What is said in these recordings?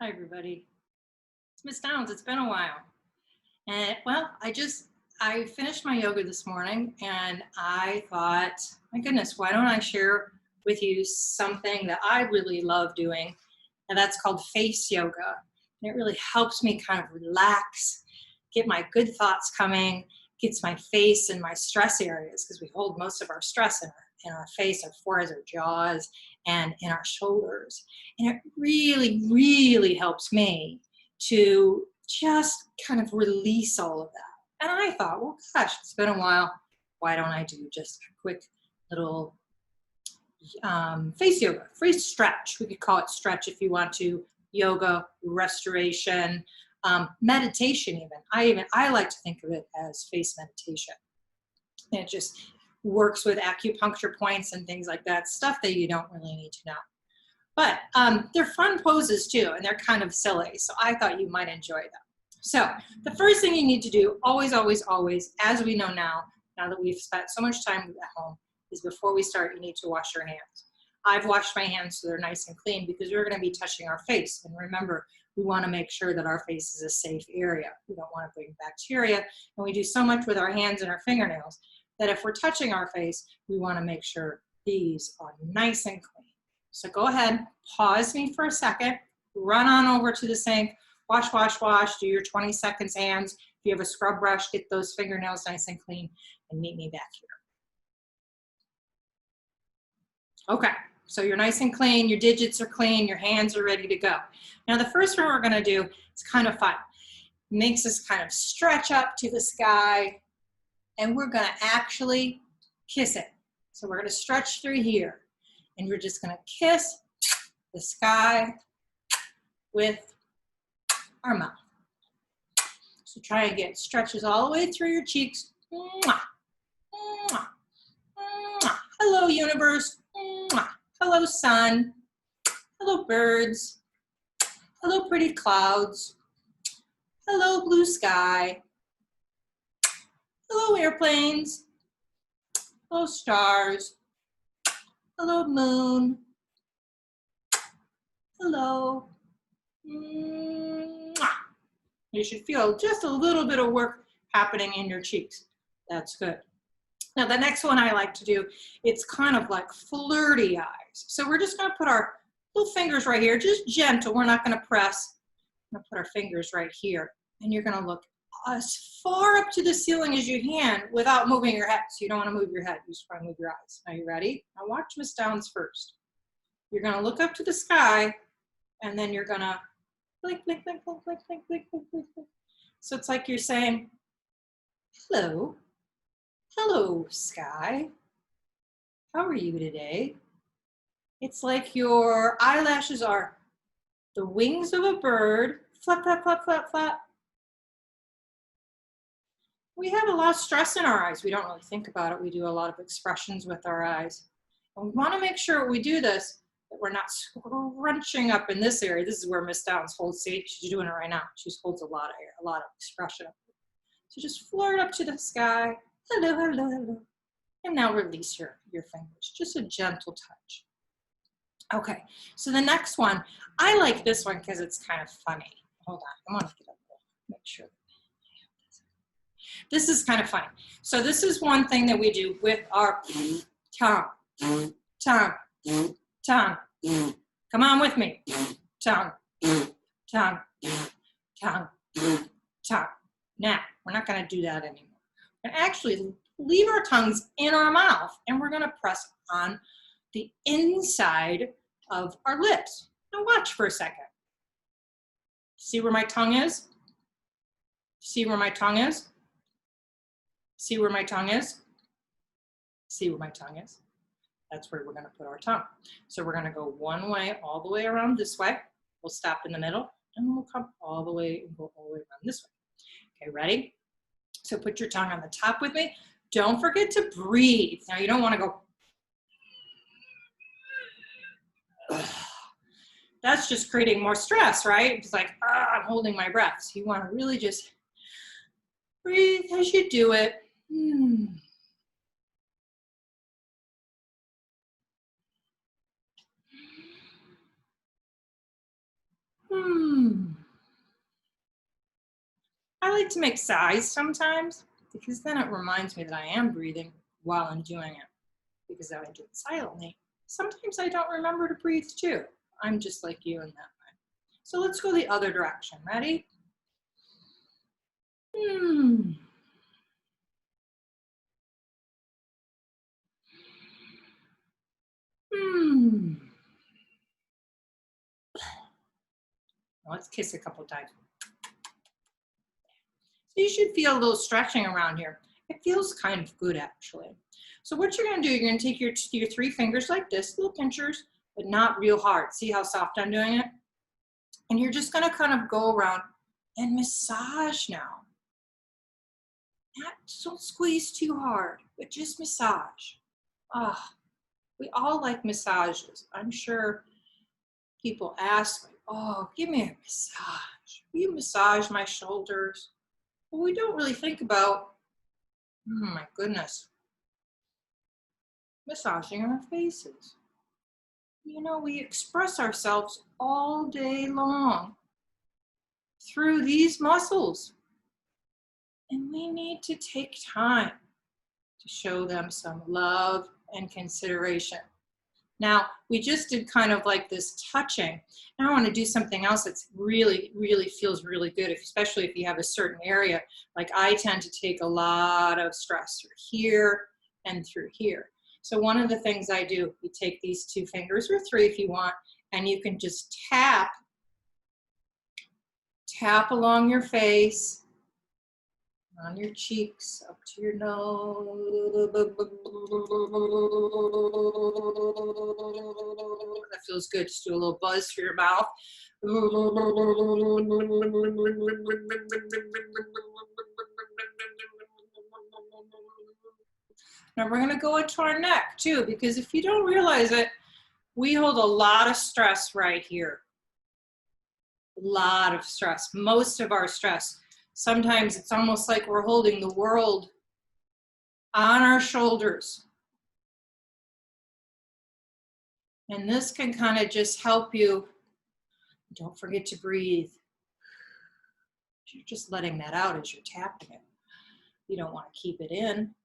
Hi, everybody. It's Miss Downs. It's been a while. And well, I finished my yoga this morning and I thought, my goodness, why don't I share with you something that I really love doing? And that's called face yoga. And it really helps me kind of relax, get my good thoughts coming, gets my face and my stress areas because we hold most of our stress in our face, our foreheads, our jaws, and in our shoulders. And it really, really helps me to just kind of release all of that. And I thought, well, gosh, it's been a while. Why don't I do just a quick little face yoga, free stretch? We could call it stretch if you want to. Yoga, restoration, meditation. I like to think of it as face meditation. And it just works with acupuncture points and things like that. Stuff that you don't really need to know. But they're fun poses too, and they're kind of silly. So I thought you might enjoy them. So the first thing you need to do, always, always, always, as we know now that we've spent so much time at home, is before we start, you need to wash your hands. I've washed my hands so they're nice and clean because we're going to be touching our face. And remember, we want to make sure that our face is a safe area. We don't want to bring bacteria. And we do so much with our hands and our fingernails that if we're touching our face, we want to make sure these are nice and clean. So go ahead, pause me for a second, run on over to the sink, wash, wash, wash, do your 20 seconds hands. If you have a scrub brush, get those fingernails nice and clean, and meet me back here. Okay, so you're nice and clean, your digits are clean, your hands are ready to go. Now the first one we're gonna do is kind of fun. It makes us kind of stretch up to the sky, and we're gonna actually kiss it. So we're gonna stretch through here. And you're just gonna kiss the sky with our mouth. So try and get stretches all the way through your cheeks. Mwah, mwah, mwah. Hello, universe. Mwah. Hello, sun. Hello, birds. Hello, pretty clouds. Hello, blue sky. Hello, airplanes. Hello, stars. Hello, moon. Hello. Mwah. You should feel just a little bit of work happening in your cheeks. That's good. Now, the next one I like to do, it's kind of like flirty eyes. So we're just going to put our little fingers right here, just gentle. We're not going to press. We're going to put our fingers right here. And you're going to look as far up to the ceiling as you can without moving your head. So you don't want to move your head. You just want to move your eyes. Are you ready? Now watch Miss Downs first. You're going to look up to the sky, and then you're going to blink, blink, blink, blink, blink, blink, blink, blink, blink, blink. So it's like you're saying, hello. Hello, sky. How are you today? It's like your eyelashes are the wings of a bird. Flap, flap, flap, flap, flap. We have a lot of stress in our eyes. We don't really think about it. We do a lot of expressions with our eyes. And we want to make sure when we do this, that we're not scrunching up in this area. This is where Miss Downs holds. See, she's doing it right now. She holds a lot of air, a lot of expression. So just flirt up to the sky. Hello, hello, hello. And now release your fingers. Just a gentle touch. Okay, so the next one, I like this one because it's kind of funny. Hold on, I want to get up there, make sure. This is kind of funny. So this is one thing that we do with our tongue. Tongue. Tongue. Come on with me. Tongue. Tongue. Tongue. Tongue. Now, we're not going to do that anymore. And actually leave our tongues in our mouth, and we're going to press on the inside of our lips. Now watch for a second. See where my tongue is? See where my tongue is? See where my tongue is? See where my tongue is? That's where we're going to put our tongue. So we're going to go one way, all the way around this way. We'll stop in the middle, and we'll come all the way and go all the way around this way. Okay, ready? So put your tongue on the top with me. Don't forget to breathe. Now you don't want to go. That's just creating more stress, right? It's like, I'm holding my breath. So you want to really just breathe as you do it. Hmm. I like to make sighs sometimes because then it reminds me that I am breathing while I'm doing it because I do it silently. Sometimes I don't remember to breathe too. I'm just like you in that way. So let's go the other direction. Ready? Hmm. Hmm. Let's kiss a couple times. So you should feel a little stretching around here. It feels kind of good actually. So what you're going to do, you're going to take your three fingers like this, little pinchers, but not real hard. See how soft I'm doing it? And you're just going to kind of go around and massage now. Don't squeeze too hard, but just massage. Ah, we all like massages. I'm sure people ask, oh, give me a massage. Will you massage my shoulders? Well, we don't really think about, oh my goodness, massaging our faces. You know, we express ourselves all day long through these muscles. And we need to take time to show them some love and consideration. Now, we just did kind of like this touching. Now I want to do something else that's really, really feels really good, especially if you have a certain area. Like I tend to take a lot of stress through here and through here. So one of the things I do, you take these two fingers or three if you want, and you can just tap along your face, on your cheeks, up to your nose. That feels good. Just do a little buzz through your mouth. Now we're going to go into our neck too, because if you don't realize it, we hold a lot of stress right here. A lot of stress, most of our stress. Sometimes it's almost like we're holding the world on our shoulders. And this can kind of just help you. Don't forget to breathe. You're just letting that out as you're tapping it. You don't want to keep it in.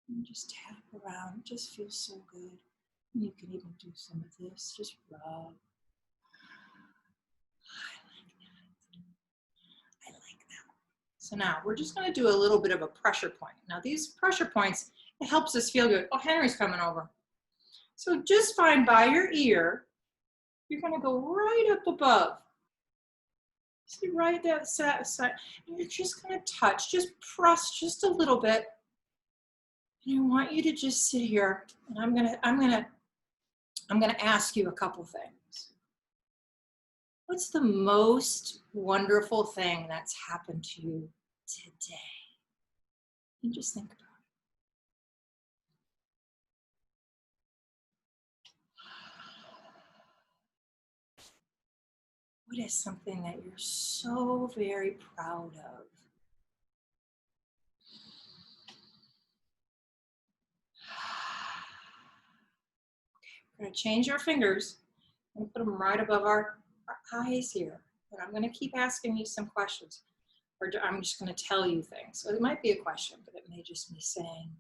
And just tap around. It just feels so good. And you can even do some of this. Just rub. I like that. So now we're just going to do a little bit of a pressure point. Now these pressure points, it helps us feel good. Oh, Henry's coming over. So just find by your ear, you're going to go right up above. See right that side, and you're just going to touch, just press just a little bit. And I want you to just sit here, and I'm going to ask you a couple things. What's the most wonderful thing that's happened to you today? And just think about it. What is something that you're so very proud of? We're going to change our fingers and put them right above our eyes here. And I'm going to keep asking you some questions. Or I'm just going to tell you things. So it might be a question, but it may just be saying,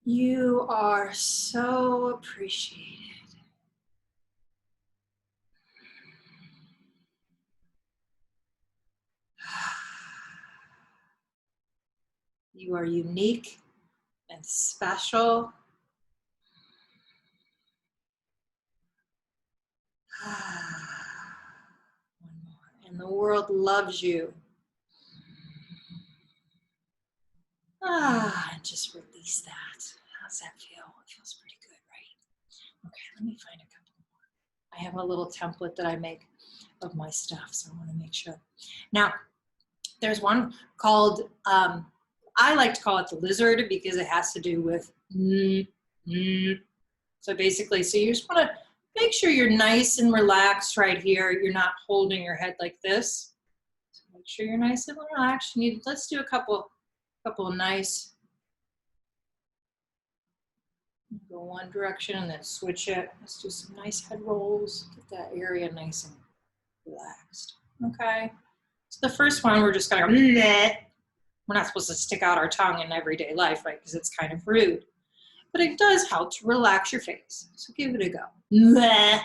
you are so appreciated. You are unique and special. One more. And the world loves you. And just release that. How's that feel? It feels pretty good, right? Okay, let me find a couple more. I have a little template that I make of my stuff, so I want to make sure. Now, there's one called, I like to call it the lizard because it has to do with So basically, so you just want to make sure you're nice and relaxed right here. You're not holding your head like this. So make sure you're nice and relaxed. Let's do a couple of nice. Go Go one direction and then switch it. Let's do some nice head rolls. Get that area nice and relaxed. Okay. So the first one, we're just going to go, bleh. We're not supposed to stick out our tongue in everyday life, right? Because it's kind of rude. But it does help to relax your face. So give it a go. Bleh.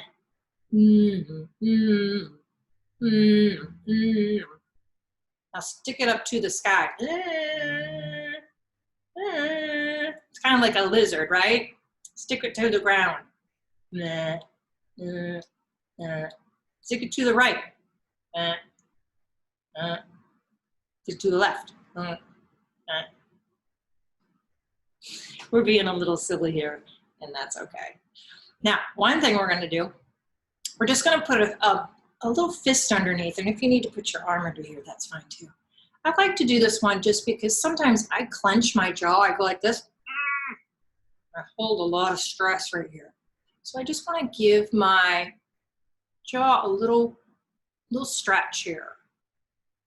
Now stick it up to the sky. It's kind of like a lizard, right? Stick it to the ground. Stick it to the right. Stick it to the left. We're being a little silly here, and that's okay. Now, one thing we're going to do, we're just going to put a little fist underneath, and if you need to put your arm under here, that's fine too. I like to do this one just because sometimes I clench my jaw. I go like this. I hold a lot of stress right here. So I just want to give my jaw a little stretch here.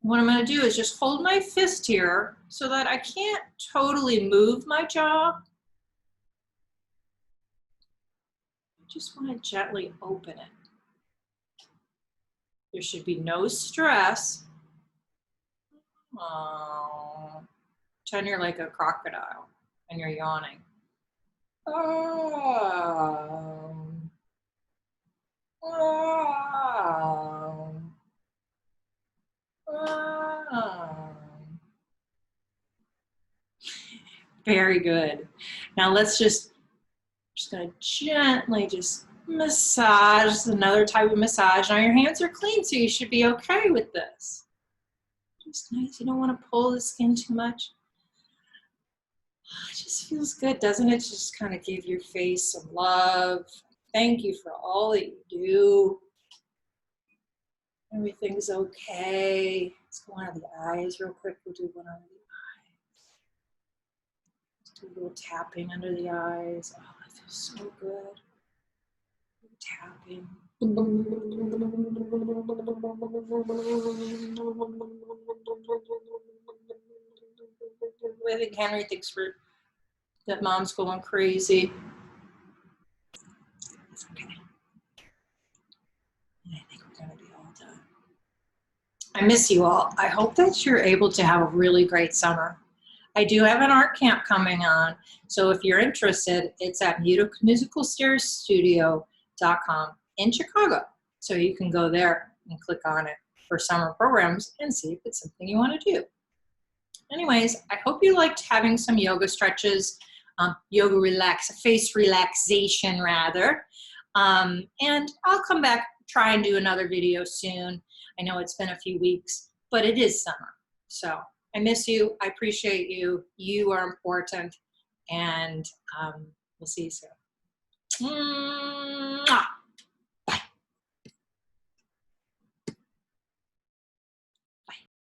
What I'm going to do is just hold my fist here so that I can't totally move my jaw. I just want to gently open it. There should be no stress. Oh, pretend you're like a crocodile and you're yawning. Oh. Oh. Oh. Very good. Now let's just gonna gently just massage. This is another type of massage. Now your hands are clean, so you should be okay with this. Just nice. You don't want to pull the skin too much. It just feels good, doesn't it? Just kind of give your face some love. Thank you for all that you do. Everything's okay. Let's go under the eyes real quick. We'll do one under the eyes. Let's do a little tapping under the eyes. Oh, that feels so good. Tapping. I think Henry thinks that mom's going crazy. It's okay. And I think we're going to be all done. I miss you all. I hope that you're able to have a really great summer. I do have an art camp coming on, so if you're interested, it's at musicalstairstudio.com in Chicago. So you can go there and click on it for summer programs and see if it's something you want to do. Anyways, I hope you liked having some yoga stretches, face relaxation rather. And I'll come back, try and do another video soon. I know it's been a few weeks, but it is summer. So I miss you. I appreciate you. You are important. And we'll see you soon. Mwah!